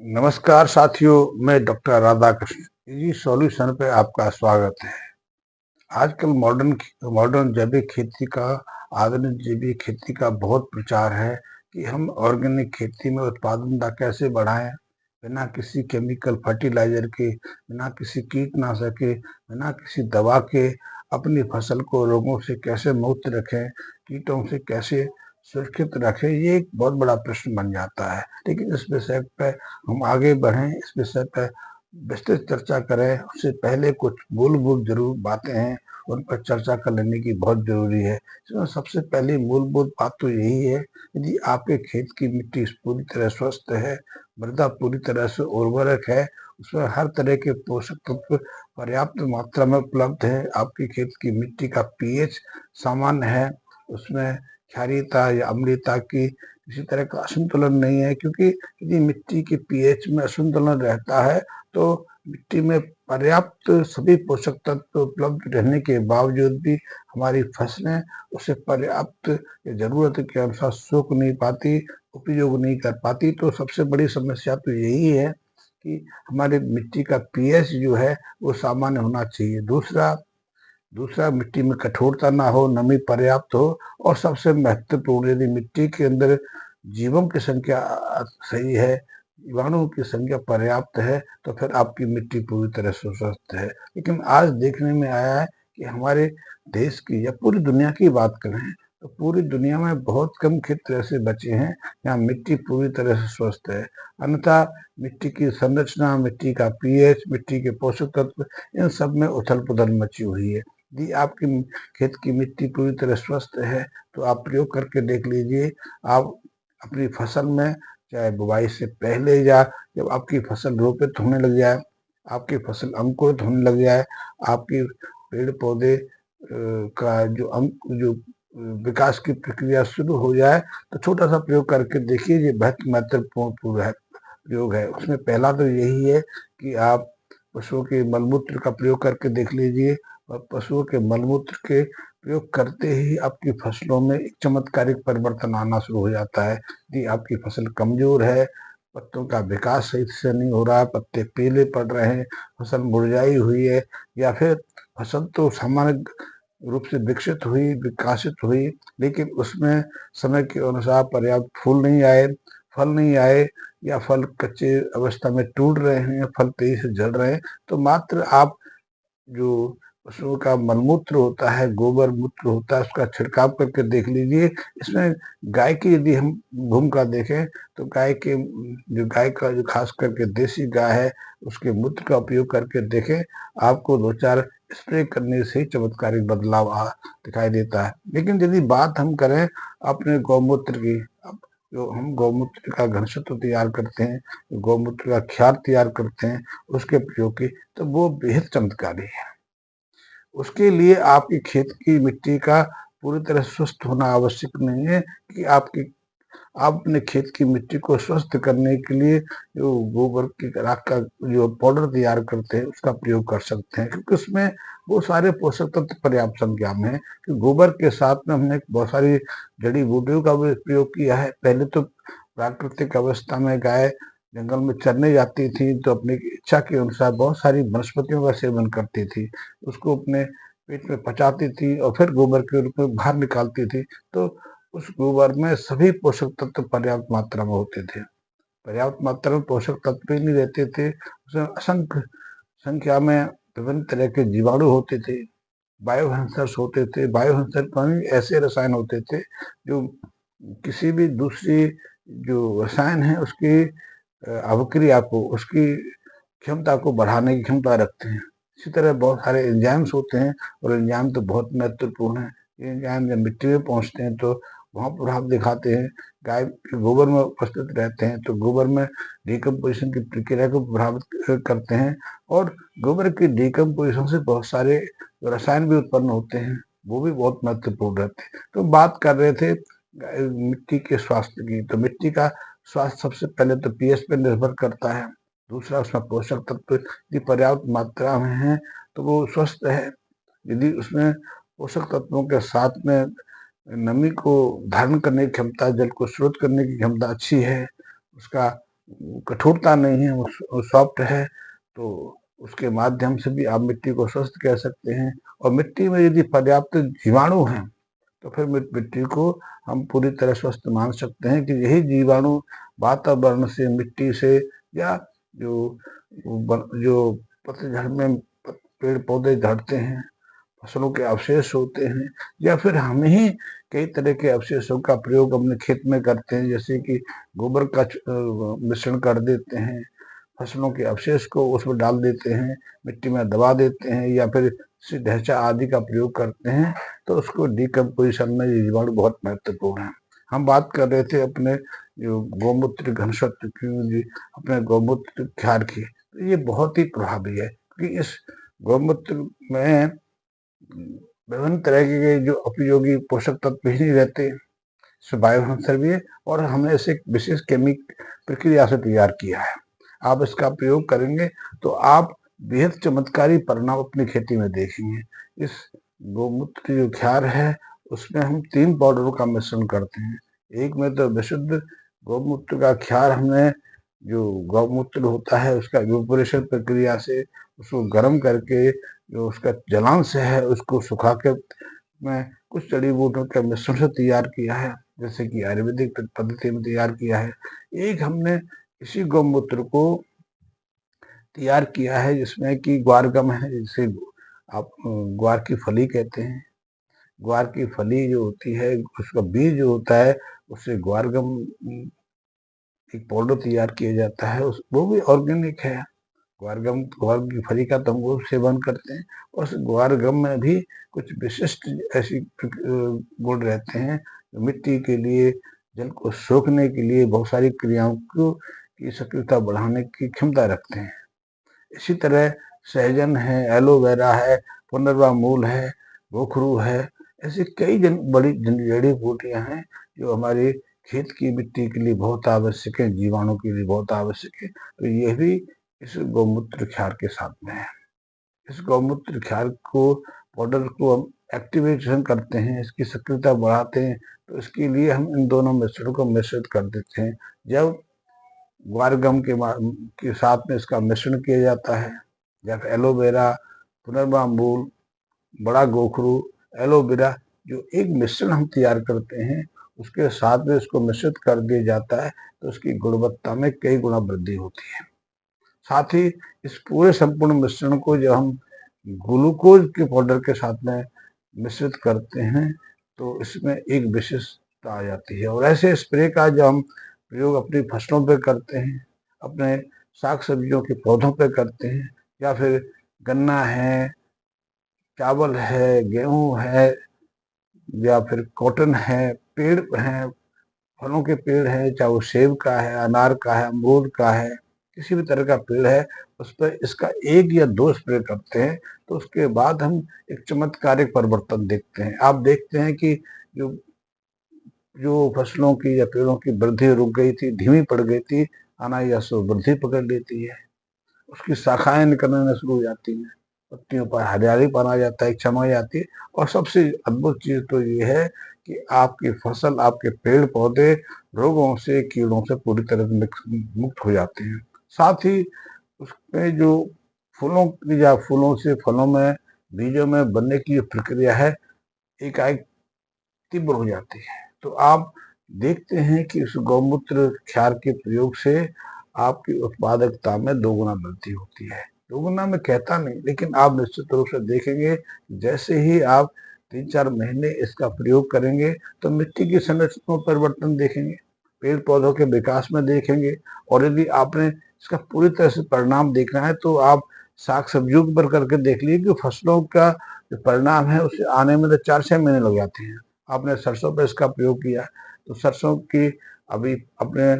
नमस्कार साथियों, मैं डॉक्टर राधाकृष्ण जी सॉल्यूशन पे आपका स्वागत है। आजकल मॉडर्न जैविक खेती का आधुनिक जैविक खेती का बहुत प्रचार है कि हम ऑर्गेनिक खेती में उत्पादकता कैसे बढ़ाएं, बिना किसी केमिकल फर्टिलाइजर के, बिना किसी कीटनाशक के, बिना किसी दवा के अपनी फसल को रोगों से कैसे मुक्त रखें, कीटों से कैसे सुरक्षित रखें। ये एक बहुत बड़ा प्रश्न बन जाता है। लेकिन इस विषय पर हम आगे बढ़ें, इस विषय पर विस्तृत चर्चा करें उससे पहले कुछ मूलभूत जरूर बातें हैं, उन पर चर्चा कर लेने की बहुत जरूरी है। इसमें सबसे पहली मूलभूत बात तो यही है, यदि आपके खेत की मिट्टी पूरी तरह स्वस्थ है, मृदा पूरी तरह से उर्वरक है, उसमें हर तरह के पोषक तत्व पर्याप्त मात्रा में उपलब्ध है, आपकी खेत की मिट्टी का पीएच सामान्य है, उसमें क्षारीयता या अम्लीयता की किसी तरह का असंतुलन नहीं है, क्योंकि यदि मिट्टी के पीएच में असंतुलन रहता है तो मिट्टी में पर्याप्त सभी पोषक तत्व उपलब्ध रहने के बावजूद भी हमारी फसलें उसे पर्याप्त जरूरत के अनुसार सूख नहीं पाती, उपयोग नहीं कर पाती। तो सबसे बड़ी समस्या तो यही है कि हमारे मिट्टी का पीएच जो है वो सामान्य होना चाहिए। दूसरा दूसरा मिट्टी में कठोरता ना हो, नमी पर्याप्त हो, और सबसे महत्वपूर्ण यदि मिट्टी के अंदर जीवों की संख्या सही है, जीवाणुओं की संख्या पर्याप्त है, तो फिर आपकी मिट्टी पूरी तरह से स्वस्थ है। लेकिन आज देखने में आया है कि हमारे देश की या पूरी दुनिया की बात करें तो पूरी दुनिया में बहुत कम क्षेत्र ऐसे बचे हैं जहाँ मिट्टी पूरी तरह से स्वस्थ है। अन्यथा मिट्टी की संरचना, मिट्टी का पीएच, मिट्टी के पोषक तत्व, इन सब में उथल पुथल मची हुई है। यदि आपकी खेत की मिट्टी पूरी तरह स्वस्थ है तो आप प्रयोग करके देख लीजिए। आप अपनी फसल में, चाहे बुआई से पहले या जब आपकी फसल रोपित होने लग जाए, आपकी फसल अंकुरित होने लग जाए, आपकी पेड़ पौधे का जो विकास की प्रक्रिया शुरू हो जाए, तो छोटा सा प्रयोग करके देखिए। ये बहुत महत्वपूर्ण है प्रयोग है। उसमें पहला तो यही है कि आप पशुओं के मलमूत्र का प्रयोग करके देख लीजिए, और पशुओं के मलमूत्र के प्रयोग करते ही आपकी फसलों में एक चमत्कारिक परिवर्तन आना शुरू हो जाता है। यदि आपकी फसल कमजोर है, पत्तों का विकास सही से नहीं हो रहा है, पत्ते पीले पड़ रहे हैं, फसल मुरझाई हुई है, या फिर फसल तो सामान्य रूप से विकसित हुई, विकासित हुई, लेकिन उसमें समय के अनुसार पर्याप्त फूल नहीं आए, फल नहीं आए, या फल कच्चे अवस्था में टूट रहे हैं, फल तेजी से झड़ रहे हैं, तो मात्र आप जो पशुओं का मलमूत्र होता है, गोबर मूत्र होता है, उसका छिड़काव करके देख लीजिए। इसमें गाय की यदि हम भूमिका देखें तो गाय का जो खास करके देसी गाय है, उसके मूत्र का उपयोग करके देखें, आपको 2-4 स्प्रे करने से ही चमत्कारिक बदलाव दिखाई देता है। लेकिन यदि बात हम करें अपने गौमूत्र की, जो हम गौमूत्र का घनत्व तैयार करते हैं, गौमूत्र का क्षार तैयार करते हैं, उसके प्रयोग की, तो वो बेहद चमत्कारी है। उसके लिए आपके खेत की मिट्टी का पूरी तरह स्वस्थ होना आवश्यक नहीं है कि आप अपने खेत की मिट्टी को स्वस्थ करने के लिए जो गोबर की राख का जो पाउडर तैयार करते हैं उसका प्रयोग कर सकते हैं, क्योंकि उसमें वो सारे पोषक तत्व पर्याप्त संख्या में है। कि गोबर के साथ में हमने बहुत सारी जड़ी बूटियों का भी प्रयोग किया है। पहले तो प्राकृतिक अवस्था में गाय जंगल में चरने जाती थी तो अपनी इच्छा के अनुसार बहुत सारी वनस्पतियों का सेवन करती थी, उसको अपने पेट में पचाती थी और फिर गोबर के रूप में बाहर निकालती थी। तो उस गोबर में सभी पोषक तत्व पर्याप्त मात्रा में होते थे। पर्याप्त मात्रा में पोषक तत्व ही नहीं रहते थे, उसमें असंख्य संख्या में विभिन्न तरह के जीवाणु होते थे, बायोहंसर्स होते थे। बायोहंसर कौन, ऐसे रसायन होते थे जो किसी भी दूसरी जो रसायन है उसकी अवक्रिया को, उसकी क्षमता को बढ़ाने की क्षमता रखते हैं। इसी तरह बहुत सारे एंजाइम्स होते हैं, और एंजाइम तो बहुत महत्वपूर्ण है। ये एंजाइम जब मिट्टी में पहुंचते हैं तो वहाँ प्रभाव दिखाते हैं। गाय के गोबर में उपस्थित रहते हैं तो गोबर में डिकम्पोजिशन की प्रक्रिया को प्रभावित करते हैं, और गोबर की डिकम्पोजिशन से बहुत सारे रसायन भी उत्पन्न होते हैं, वो भी बहुत महत्वपूर्ण रहते हैं। तो बात कर रहे थे मिट्टी के स्वास्थ्य की, तो मिट्टी का स्वास्थ्य सबसे पहले तो पीएच पर निर्भर करता है। दूसरा, उसमें पोषक तत्व यदि पर्याप्त मात्रा में है तो वो स्वस्थ है। यदि उसमें पोषक तत्वों के साथ में नमी को धारण करने की क्षमता, जल को स्रोत करने की क्षमता अच्छी है, उसका कठोरता नहीं है, वो सॉफ्ट है, तो उसके माध्यम से भी आप मिट्टी को स्वस्थ कह सकते हैं। और मिट्टी में यदि पर्याप्त जीवाणु हैं तो फिर मिट्टी को हम पूरी तरह स्वस्थ मान सकते हैं कि यही जीवाणु वातावरण से, मिट्टी से, या जो जो पतझड़ में पेड़ पौधे झड़ते हैं, फसलों के अवशेष होते हैं, या फिर हम ही कई तरह के अवशेषों का प्रयोग अपने खेत में करते हैं, जैसे कि गोबर का मिश्रण कर देते हैं, फसलों के अवशेष को उसमें डाल देते हैं, मिट्टी में दबा देते हैं, या फिर ढैंचा आदि का प्रयोग करते हैं, तो उसको डिकम्पोजिशन में ये जीवाणु बहुत महत्वपूर्ण है। हम बात कर रहे थे अपने जो गौमूत्र घनत्व की, अपने गौमूत्र क्षार की, तो ये बहुत ही प्रभावी है, क्योंकि इस गौमूत्र में विभिन्न तरह के जो उपयोगी पोषक तत्व ही नहीं रहते, बायोसेंसर भी है, और हमने इसे एक विशेष केमिक प्रक्रिया से तैयार किया है। आप इसका प्रयोग करेंगे तो आप बेहद चमत्कारी परिणाम अपनी खेती में देखेंगे। इस गौमूत्र जो क्षार है उसमें हम 3 पाउडरों का मिश्रण करते हैं। एक में तो विशुद्ध गौमूत्र का क्षार, हमने जो गौमूत्र होता है उसका इवेपोरेशन प्रक्रिया से उसको गर्म करके जो उसका जलांश है उसको सुखा के मैं कुछ जड़ी बूटियों के मिश्रण से तैयार किया है, जैसे कि आयुर्वेदिक पद्धति में तैयार किया है। एक हमने इसी गौमूत्र को तैयार किया है जिसमें कि ग्वारगम है, जिसे आप ग्वार की फली कहते हैं। ग्वार की फली जो होती है, उसका बीज जो होता है, उससे ग्वारगम एक पाउडर तैयार किया जाता है, वो भी ऑर्गेनिक है। ग्वार की फली का तो हम वो सेवन करते हैं, और उस ग्वारगम में भी कुछ विशिष्ट ऐसी गुण रहते हैं जो मिट्टी के लिए, जल को सोखने के लिए, बहुत सारी क्रियाओं को की सक्रियता बढ़ाने की क्षमता रखते हैं। इसी तरह सहजन है, एलोवेरा है, पुनर्वा मूल है, गोखरू है, ऐसी कई बड़ी जड़ी बूटियां हैं जो हमारे खेत की मिट्टी के लिए बहुत आवश्यक है, जीवाणु के लिए बहुत आवश्यक है। तो ये भी इस गौमूत्र क्षार के साथ में है। इस गौमूत्र क्षार को, पाउडर को हम एक्टिवेशन करते हैं, इसकी सक्रियता बढ़ाते हैं, तो इसके लिए हम इन दोनों मिश्रणों को मिश्रित कर देते हैं। जब ग्वारगम के साथ में इसका मिश्रण किया जाता है, जब एलोवेरा, पुनर्वा मूल, बड़ा गोखरू, एलोवेरा, जो एक मिश्रण हम तैयार करते हैं, उसके साथ में इसको मिश्रित कर दिया जाता है, तो उसकी गुणवत्ता में कई गुना वृद्धि होती है। साथ ही इस पूरे संपूर्ण मिश्रण को जब हम ग्लूकोज के पाउडर के साथ में मिश्रित करते हैं, तो इसमें एक विशिष्टता आ जाती है। और ऐसे स्प्रे का जब हम प्रयोग अपनी फसलों पे करते हैं, अपने साग सब्जियों के पौधों पे करते हैं, या फिर गन्ना है, चावल है, गेहूं है, या फिर कॉटन है, पेड़ हैं, फलों के पेड़ हैं, चाहे वो सेब का है, अनार का है, अमरूद का है, किसी भी तरह का पेड़ है, उस पर इसका 1 या 2 स्प्रे करते हैं, तो उसके बाद हम एक चमत्कारिक परिवर्तन देखते हैं। आप देखते हैं कि जो जो फसलों की या पेड़ों की वृद्धि रुक गई थी, धीमी पड़ गई थी, अनायास वृद्धि पकड़ लेती है। उसकी शाखाएं निकलना शुरू हो जाती हैं, पत्तियों पर हरियालीपन आ जाता है, चमक आती है। और सबसे अद्भुत चीज तो ये है कि आपकी फसल, आपके पेड़ पौधे रोगों से, कीड़ों से पूरी तरह मुक्त हो जाते हैं। साथ ही उसमें जो फूलों की, या फूलों से फलों में, बीजों में बनने की जो प्रक्रिया है, एकाएक तीव्र हो जाती है। तो आप देखते हैं कि उस गौमूत्र क्षार के प्रयोग से आपकी उत्पादकता में 2 गुना वृद्धि होती है। 2 गुना मैं कहता नहीं, लेकिन आप निश्चित रूप से देखेंगे, जैसे ही आप 3-4 महीने इसका प्रयोग करेंगे, तो मिट्टी की संरचना में परिवर्तन देखेंगे, पेड़ पौधों के विकास में देखेंगे। और यदि आपने इसका पूरी तरह से परिणाम देखना है, तो आप साग सब्जियों पर करके देख लीजिए कि फसलों का जो परिणाम है उसे आने में तो 4-6 महीने लग जाते हैं। आपने सरसों पे इसका प्रयोग किया, तो सरसों की अभी अपने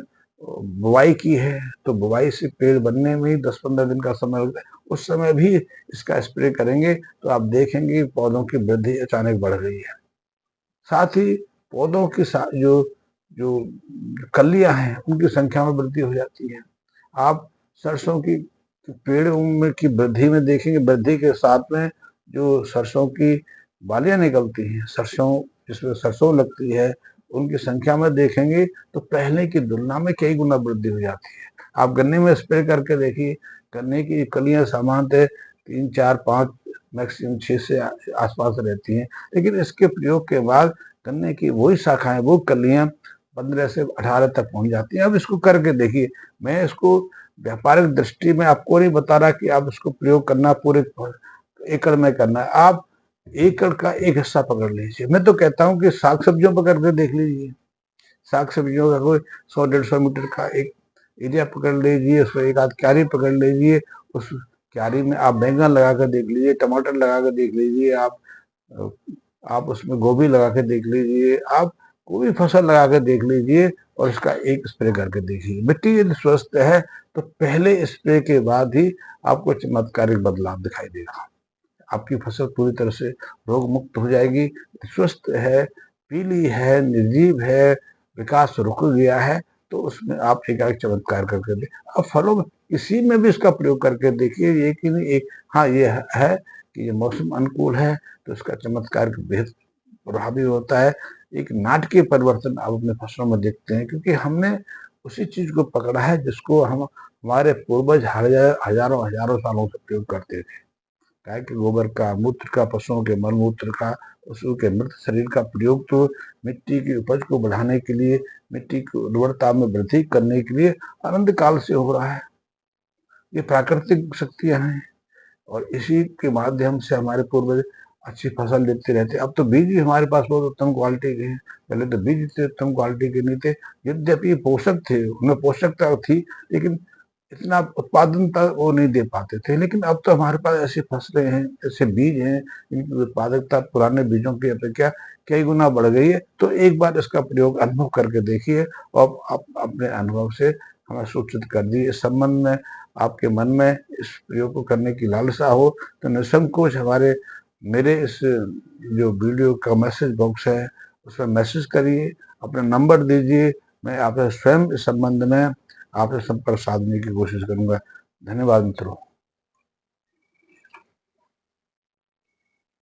बुआई की है, तो बुआई से पेड़ बनने में ही 10-15 दिन का समय लगता है। उस समय भी इसका स्प्रे करेंगे तो आप देखेंगे पौधों की वृद्धि अचानक बढ़ रही है। साथ ही पौधों की जो जो कलियां हैं उनकी संख्या में वृद्धि हो जाती है। आप सरसों की पेड़ में की वृद्धि में देखेंगे, वृद्धि के साथ में जो सरसों की बालियां निकलती हैं, सरसों जिसमें सरसों लगती है, उनकी संख्या में देखेंगे तो पहले की तुलना में कई गुना वृद्धि हो जाती है। आप गन्ने में स्प्रे करके देखिए, गन्ने की कलियां सामान्यतः 3, 4, 5 मैक्सिमम 6 से आसपास रहती हैं, लेकिन इसके प्रयोग के बाद गन्ने की वही शाखाएं, वो कलियां 15 से 18 तक पहुंच जाती हैं। अब इसको करके देखिए, मैं इसको व्यापारिक दृष्टि में आपको नहीं बता रहा कि आप इसको प्रयोग करना पूरे एकड़ में करना है, आप एकड़ का एक हिस्सा पकड़ लीजिए। मैं तो कहता हूँ कि साग सब्जियों पर करके देख लीजिए, साग सब्जियों का कोई 100-150 मीटर का एक एरिया पकड़ लीजिए, उसमें एक आध क्यारी पकड़ लीजिए, उस क्यारी में आप बैंगन लगा कर देख लीजिए, टमाटर लगा कर देख लीजिए, आप उसमें गोभी लगा के देख लीजिए, आप कोई भी फसल लगा के देख लीजिए और इसका एक स्प्रे करके देखिए। मिट्टी यदि स्वस्थ है तो पहले स्प्रे के बाद ही आपको चमत्कारिक बदलाव दिखाई देगा। आपकी फसल पूरी तरह से रोग मुक्त हो जाएगी, स्वस्थ है, पीली है, निर्जीव है, विकास रुक गया है, तो उसमें आप एकाएक चमत्कार करके दें। अब फलों में किसी में भी इसका प्रयोग करके देखिए, ये कि नहीं, एक हाँ ये है कि ये मौसम अनुकूल है तो इसका चमत्कार बेहद प्रभावी होता है। एक नाटकीय परिवर्तन आप अपने फसलों में देखते हैं, क्योंकि हमने उसी चीज को पकड़ा है जिसको हम हमारे पूर्वज हजारों हजारों सालों से प्रयोग करते थे। गाय के गोबर का, मूत्र का, पशुओं के मल मूत्र का, पशु के मृत शरीर का प्रयोग तो मिट्टी की उपज को बढ़ाने के लिए, मिट्टी की उर्वरता में वृद्धि करने के लिए अनंत काल से हो रहा है। ये प्राकृतिक शक्तियां हैं और इसी के माध्यम से हमारे पूर्वज अच्छी फसल देते रहते। अब तो बीज ही हमारे पास बहुत उत्तम क्वालिटी के हैं, पहले तो बीज इतने उत्तम क्वालिटी के नहीं थे। यद्यपि पोषक थे, उनमें पोषकता थी, लेकिन इतना उत्पादन तक वो नहीं दे पाते थे। लेकिन अब तो हमारे पास ऐसी फसलें हैं, ऐसे बीज हैं, इनकी उत्पादकता पुराने बीजों की अपेक्षा कई गुना बढ़ गई है। तो एक बार इसका प्रयोग अनुभव करके देखिए और आप अपने अनुभव से हमें सूचित कर दिए। इस संबंध में आपके मन में इस प्रयोग को करने की लालसा हो तो निसंकोच हमारे मेरे इस जो वीडियो का मैसेज बॉक्स है उसमें मैसेज करिए, अपना नंबर दीजिए। मैं आपसे स्वयं इस संबंध में आपसे संपर्क साधने की कोशिश करूंगा। धन्यवाद मित्रों।